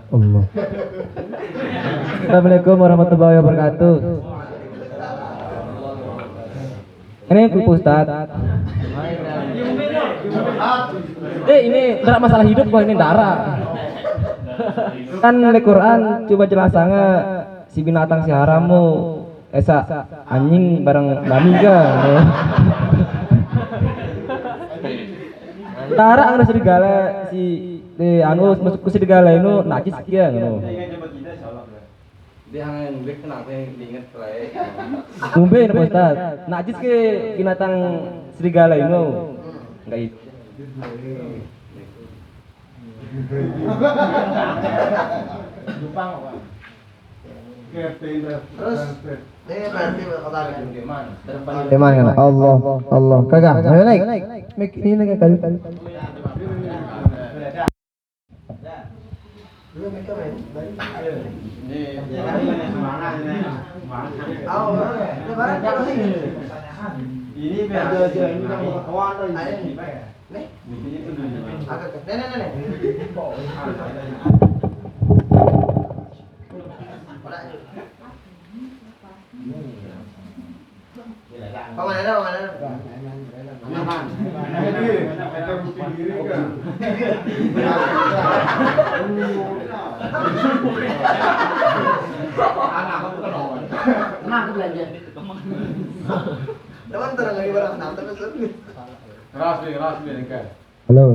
Allah. Assalamualaikum warahmatullahi wabarakatuh. Ini Ustaz. Ini berat masalah hidup kok, ini darah. Kan di Quran coba jelasanya si binatang si haramu esa anjing bareng lami ga. Darah anu serigala si anu masuk ke serigala itu najis kieu ngono. Dia hangan bek kenapa yang diinget kelai. Tumben Ustaz, najis ke binatang serigala itu. Enggak itu. Jepang apa? Terus berarti Teman kan Allah Allah kagak naik mik ini kali ini halo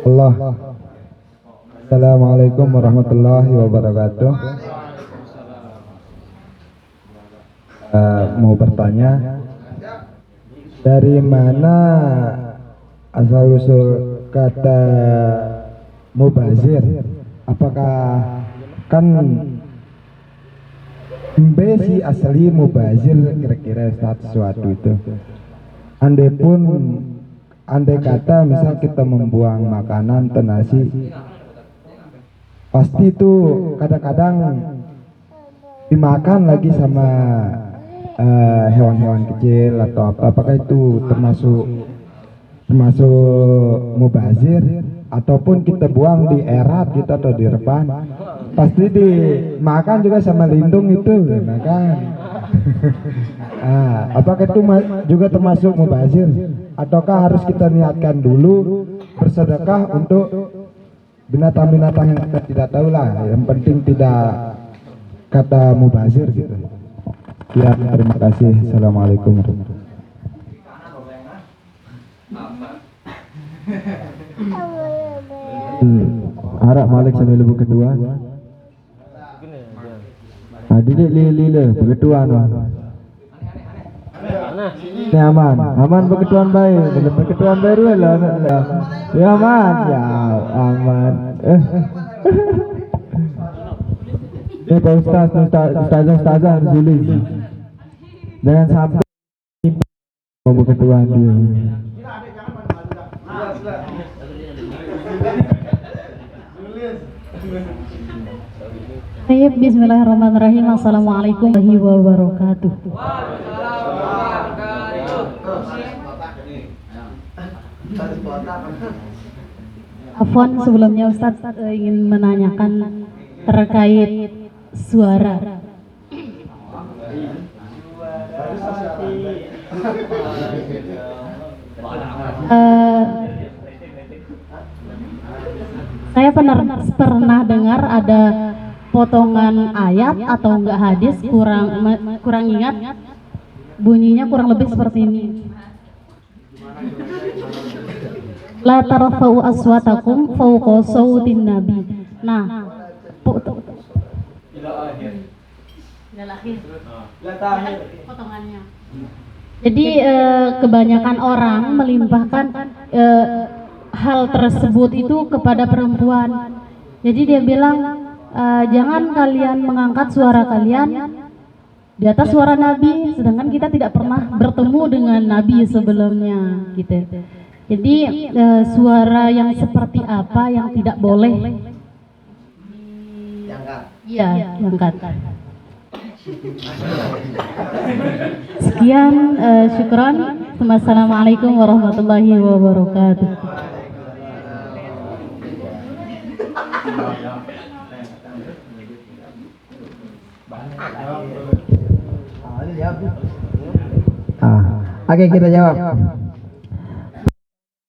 Allah. Assalamualaikum warahmatullahi wabarakatuh. Mau bertanya, dari mana asal usul kata mubazir? Apakah kan si asli mubazir kira-kira sesuatu itu? Andai kata misal kita membuang makanan atau nasi, pasti itu kadang-kadang dimakan lagi sama hewan-hewan kecil atau apa. Apakah itu termasuk mubazir, ataupun kita buang di erat gitu atau di reban, pasti dimakan juga sama lindung itu makan. Apakah itu juga termasuk mubazir, ataukah harus kita niatkan dulu bersedekah untuk binatang-binatang yang kita tidak tahu lah, yang penting tidak kata mubazir gitu. Ya, terima kasih. Assalamualaikum warahmatullahi wabarakatuh. Harap Malik sambil lebu kedua. Didik lila berketuan. Ini aman berketuan baik. Kalau berketuan baik dulu lah. Ya aman, ya aman. Pak Ustazah harus tulis. Jangan sampai mau berketuan dia. Baik, bismillahirrahmanirrahim. Assalamualaikum warahmatullahi wabarakatuh. Afwan, sebelumnya Ustadz ingin menanyakan terkait suara. Saya pernah dengar ada potongan ayat atau enggak hadis, kurang ingat, bunyinya kurang lebih seperti ini. La tarfa'u aswatakum fawqa sautin nabi. Nah, potongannya. Jadi kebanyakan orang melimpahkan hal tersebut itu kepada perempuan. Jadi dia bilang, jangan kalian mengangkat suara kalian di atas suara Nabi, sedangkan kita tidak pernah bertemu dengan Nabi sebelumnya, gitu. Jadi suara yang seperti apa yang tidak boleh diangkat? Iya, diangkat. Sekian, syukron. Wassalamualaikum warahmatullahi wabarakatuh. Oke, kita jawab.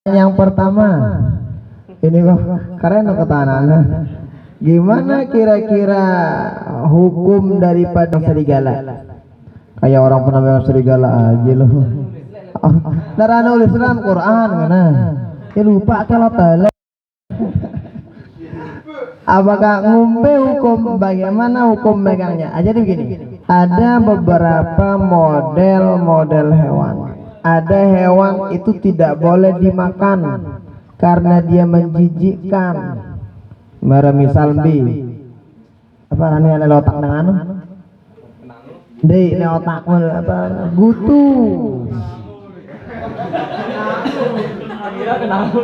Yang pertama, ini kok keren kata anak-anak. Gimana kira-kira hukum daripada serigala? Kayak orang pernah memang serigala aja loh. Darah nulis dalam Quran mana? Ya lupa kalau tele. Apakah ngombe hukum? Bagaimana hukum megangnya? Jadi begini, ada beberapa model hewan. Ada hewan itu tidak boleh dimakan karena dia menjijikkan. Misal apa namanya, ada otak dengan ini otak apa gutu.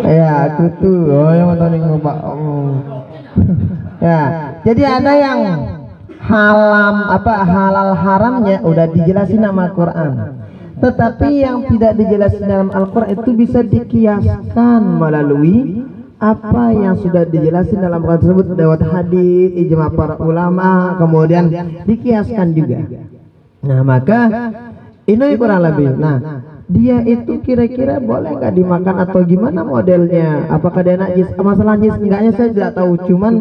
Ya gutu. Oh yang mau tahu Pak. Ya, jadi ada yang halal haramnya udah dijelasin sama Quran. Tetapi yang tidak dijelasin dalam Al-Quran itu bisa dikiaskan melalui apa yang sudah dijelasin dalam Quran tersebut lewat hadis, ijma para ulama, kemudian dikiaskan juga. Nah, maka ini kurang lebih. Nah, dia itu kira-kira boleh nggak dimakan atau gimana modelnya? Apakah dia najis? Masalah najis enggaknya saya tidak tahu. Cuman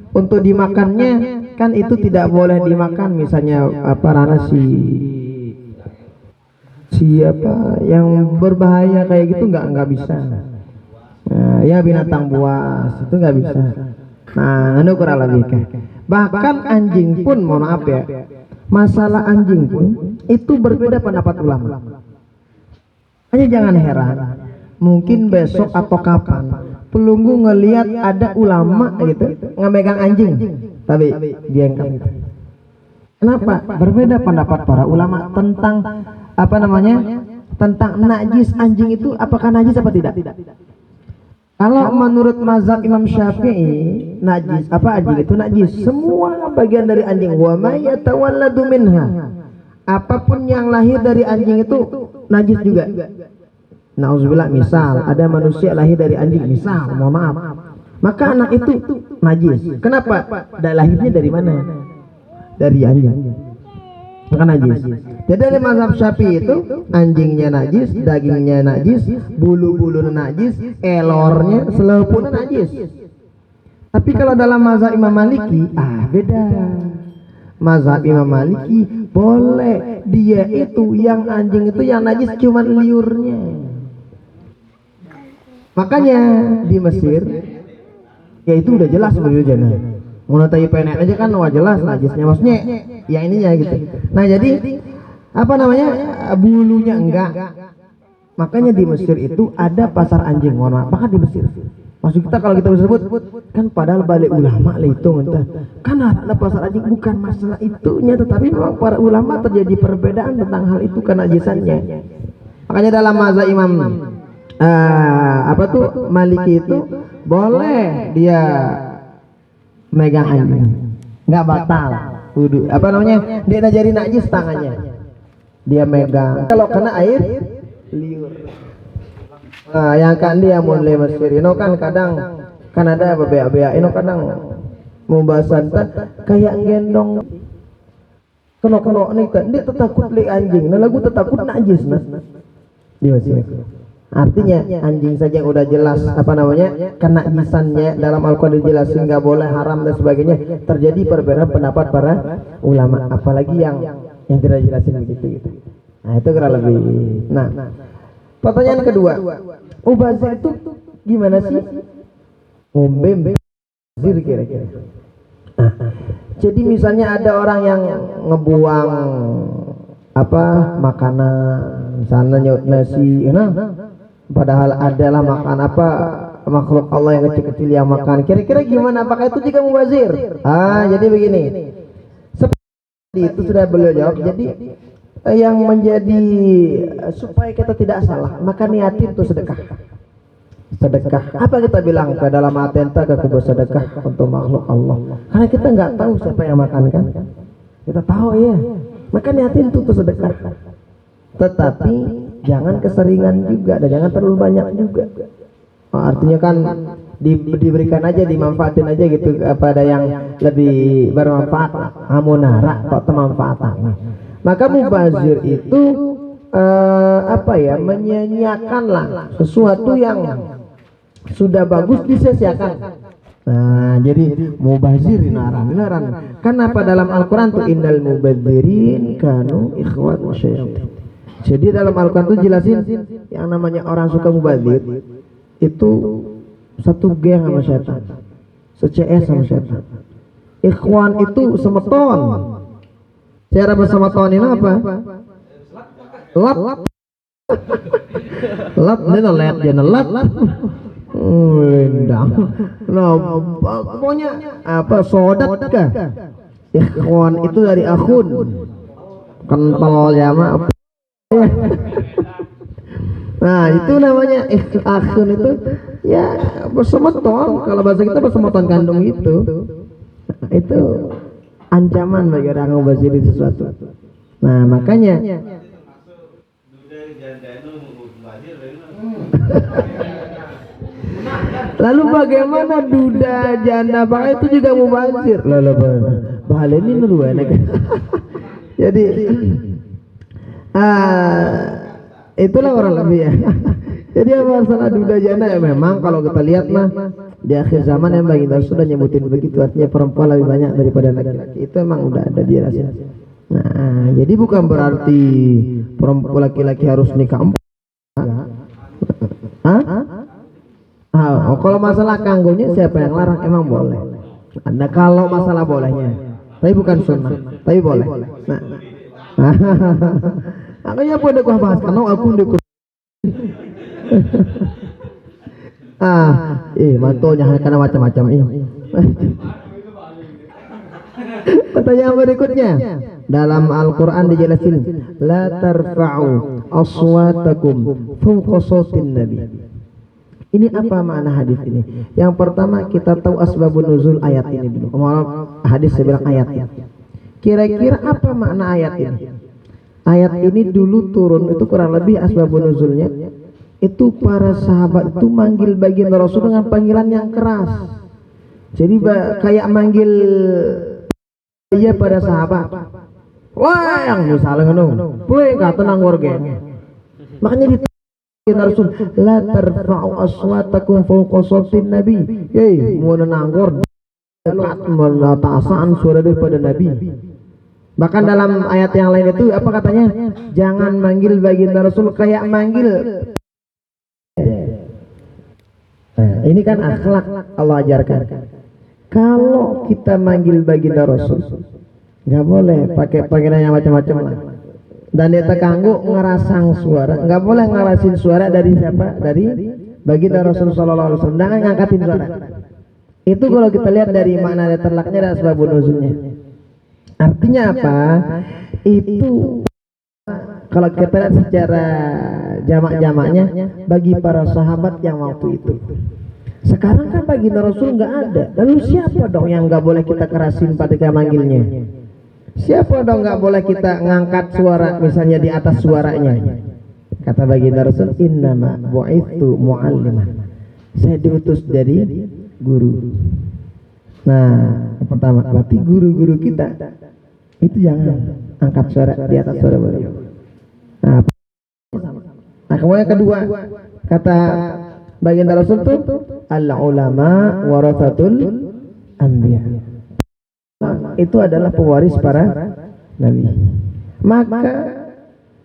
untuk dimakannya kan itu tidak boleh dimakan. Misalnya apa siapa yang berbahaya kayak gitu nggak bisa. Nah, ya binatang buas itu nggak bisa. Nah, itu kurang lebih kan. Bahkan anjing pun, mohon maaf ya, masalah anjing pun itu berbeda pendapat ulama. Hanya jangan heran, mungkin besok atau kapan pelunggu ngelihat ada ulama gitu ngemegang anjing, tapi dia yang gitu. Kenapa? Berbeda pendapat para ulama tentang apa namanya, tentang najis anjing itu, apakah najis apa tidak? Kalau menurut mazhab Imam Syafi'i, najis anjing itu najis, semua bagian dari anjing. Wa ma yatawalladu minha, apapun yang lahir dari anjing itu najis juga. Nauzubillah, misal ada manusia lahir dari anjing, misal, mohon maaf, maka anak itu najis. Kenapa? Lahirnya dari mana? Dari anjing, maka najis. Jadi dari mazhab Syafi'i itu anjingnya najis, dagingnya najis, bulu-bulu najis, elornya, seleputnya najis. Tapi kalau dalam mazhab Imam Maliki, beda. Mazhab Imam Maliki boleh, dia itu yang anjing itu yang najis cuma liurnya. Makanya di Mesir ya itu udah jelas sebenarnya. Mau tahu penek aja kan wah jelas najisnya, maksudnya ya ininya gitu. Nah, jadi apa namanya, bulunya enggak. Makanya di Mesir itu ada pasar anjing. Mohon maaf, maka di Mesir maksud kita kalau kita sebut kan padahal balik ulama lah itu entah. Kan ada pasar anjing, bukan masalah itunya, tetapi memang para ulama terjadi perbedaan tentang hal itu kenajisannya. Makanya dalam mazhab Imam Maliki itu boleh dia megang anjing, nggak batal wudu. Apa namanya, dia jadi najis tangannya, dia megang. Kalau kena air liur. Nah, yang kan dia mulai Mesir, ini kan kadang kan ada bebek-bebek, ini kadang membahasan kayak gendong kena nih kan, dia takut li anjing, nah lagu takut najis nah di Mesir. Artinya anjing saja yang udah jelas apa namanya kenajisannya dalam Al-Quran dijelasin nggak boleh, haram dan sebagainya, terjadi perbedaan pendapat para ulama, apalagi yang tidak jelasin begitu gitu. Nah, itu kurang lebih. Nah, pertanyaan kedua, mubazir itu gimana sih? Mubazir kira-kira. Nah, jadi misalnya ada orang yang ngebuang makanan, misalnya nasi, padahal adalah makan makhluk Allah yang kecil-kecil yang makan. Kira-kira gimana? Apakah itu juga mubazir? Jadi begini. Seperti itu sudah beliau jawab. Jadi yang menjadi supaya kita tidak salah, maka niatin itu sedekah. Sedekah. Apa kita bilang ke dalam atenta ke kubur sedekah untuk makhluk Allah? Karena kita nggak tahu siapa yang makan kan. Kita tahu ya, maka niatin tuh sedekah. Tetapi jangan keseringan juga dan jangan terlalu banyak juga. Oh, artinya kan diberikan aja, dimanfaatin aja gitu kepada yang lebih bermanfaat, hamunara atau manfaatnya. Maka mubazir itu apa ya, menyia-nyiakanlah sesuatu yang sudah bagus disia-siakan. Nah, jadi mubazir naran. Kenapa dalam Al-Quran tuh innal mubadzirin kanu ikhwan syayatin. Jadi dalam Al-Quran tuh jelasin yang namanya orang suka mubazir itu satu geng sama setan, se-CS sama setan. Ikhwan itu semeton. Cara bersemeton ini apa? Lap. Lap ini lep jangan lap. Rendang. Nah, pokoknya apa sodat kah? Ikhwan itu dari akhun. Kental jama. Nah, itu namanya akhun itu ya bersemeton. Kalau bahasa kita bersemeton kandung itu. Itu ancaman bagi orang mubazir sesuatu. Nah, makanya lalu bagaimana duda janda baka itu juga mubazir? Lalu bahale ini dulu enak. Jadi itulah orang lebih ya. Jadi masalah duda janda ya memang kalau kita lihat mah di akhir zaman yang bagi kita sudah nyebutin begitu, artinya perempuan lebih banyak daripada laki-laki. Itu emang udah ada di rasul. Nah, jadi bukan berarti perempuan laki-laki harus nikah empat. Oh, kalau masalah kanggonya siapa yang larang? Emang boleh. Ada kalau masalah bolehnya, tapi bukan sunnah, tapi boleh. Nah, makanya apa udah gua bahas karena aku udah mantonya karena macam-macam ini. Pertanyaan berikutnya, dalam Al-Quran dijelasin la tarfa'u aswatakum fawqa sautin nabi. Ini apa makna hadis ini? Yang pertama kita tahu asbabun nuzul ayat ini dulu. Hadis saya bilang ayat ini. Kira-kira apa makna ayat ini? Ayat ini dulu turun itu kurang lebih asbabun nuzulnya itu para sahabat itu manggil baginda Rasul dengan panggilan yang keras. Jadi kayak manggil iya pada sahabat. Wah, yang misalnya ngono. Puing ka tenang warga. Makanya di Rasul la tarfa'u aswatakum fawqa sautin nabi. Mau nanggor dekat melatasan suara daripada nabi. Bahkan dalam ayat yang lain itu apa katanya? Jangan manggil baginda Rasul kayak manggil. Nah, ini kan akhlak Allah ajarkan. Kalau kita manggil baginda Rasul, nggak boleh pakai panggilan yang macam-macam lah. Dan dia terganggu ngerasang suara, nggak boleh ngerasin suara dari siapa? Dari baginda Rasul Sallallahu Alaihi Wasallam. Jangan ngangkatin suara. Itu kalau kita lihat dari makna terlaknya dan sebab nuzulnya. Artinya apa? Itu kalau kita lihat secara jamak-jamaknya bagi para sahabat yang waktu itu. Sekarang kan baginda Rasul nggak ada. Lalu siapa dong yang nggak boleh kita kerasin ketika manggilnya? Siapa dong nggak boleh kita ngangkat suara misalnya di atas suaranya? Kata baginda Rasul, innama bu'ithu mu'alliman. Saya diutus dari guru. Nah, yang pertama berarti guru-guru kita itu jangan angkat suara di atas suara beliau. Nah, kemudian yang kedua kata baginda Rasul itu al-ulama warathatul anbiya. Itu adalah pewaris para nabi. Maka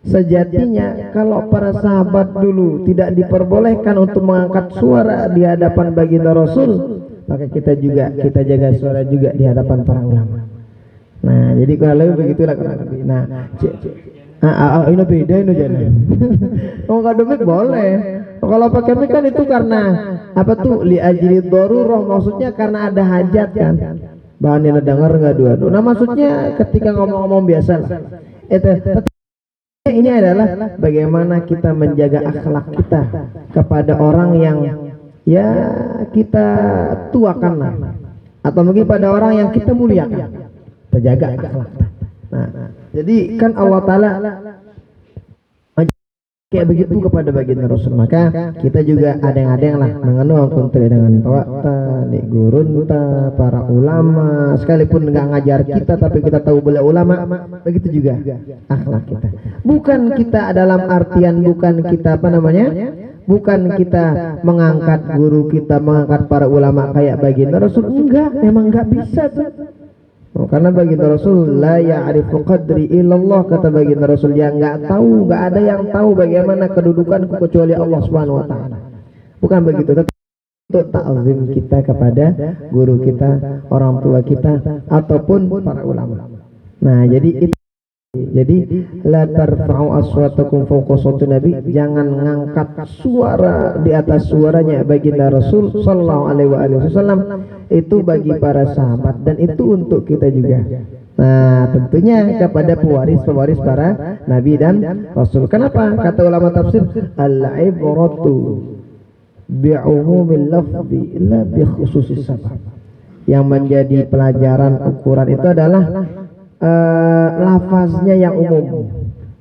sejatinya kalau para sahabat dulu tidak diperbolehkan untuk mengangkat suara di hadapan baginda Rasul, maka kita jaga suara juga di hadapan para ulama. Nah, jadi kurang lebih begitulah kurang lebih. Nah, ini beda ini jadi. Oh, akademik boleh. Kalau pakai mic kan itu karena apa tuh li ajli darurah, maksudnya karena ada hajat kan. Bahan yang dengar nggak dua. Nah, maksudnya ketika ngomong-ngomong biasa lah. Ini adalah bagaimana kita menjaga akhlak kita kepada orang yang ya kita tuakan lah, atau mungkin pada orang yang kita muliakan. Terjaga akhlak. Jadi kan Allah Ta'ala kayak begitu kepada baginda Rasul, maka kita juga adeng-adeng lah mengenal kuntri dengan tawata di gurunta para ulama, sekalipun nggak ngajar kita tapi kita tahu beliau ulama, begitu juga akhlak kita. Bukan kita dalam artian bukan kita apa namanya, bukan kita mengangkat guru kita, mengangkat para ulama kayak baginda Rasul, enggak, memang nggak bisa tuh. Karena baginda Rasul la ya'rifu qadri illallah, kata baginda Rasul, yang nggak tahu, nggak ada yang tahu bagaimana kedudukanku kecuali Allah Subhanahu wa taala. Bukan begitu, tapi untuk ta'zim kita kepada guru kita, orang tua kita ataupun para ulama. Nah, jadi itu, jadi la tarfa'u aswatakum fawqa sawti nabi, jangan mengangkat suara di atas suaranya baginda Rasul sallallahu alaihi wasallam. Itu bagi para sahabat dan itu untuk kita juga. Nah, tentunya kepada pewaris-pewaris para nabi dan rasul. Kenapa? Kata ulama tafsir, al-ibratu bi'umumil lafzi la bi khususis sabab. Yang menjadi pelajaran ukuran itu adalah lafaznya yang umum,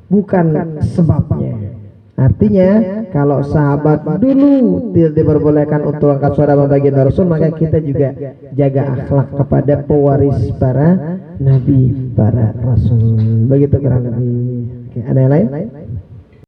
bukan sebabnya. Artinya kalau sahabat dulu tidak diperbolehkan untuk angkat suara baginda Rasul, maka kita juga jaga akhlak kepada pewaris para nabi, para rasul. Begitu kurang lebih. Oke, ada yang lain?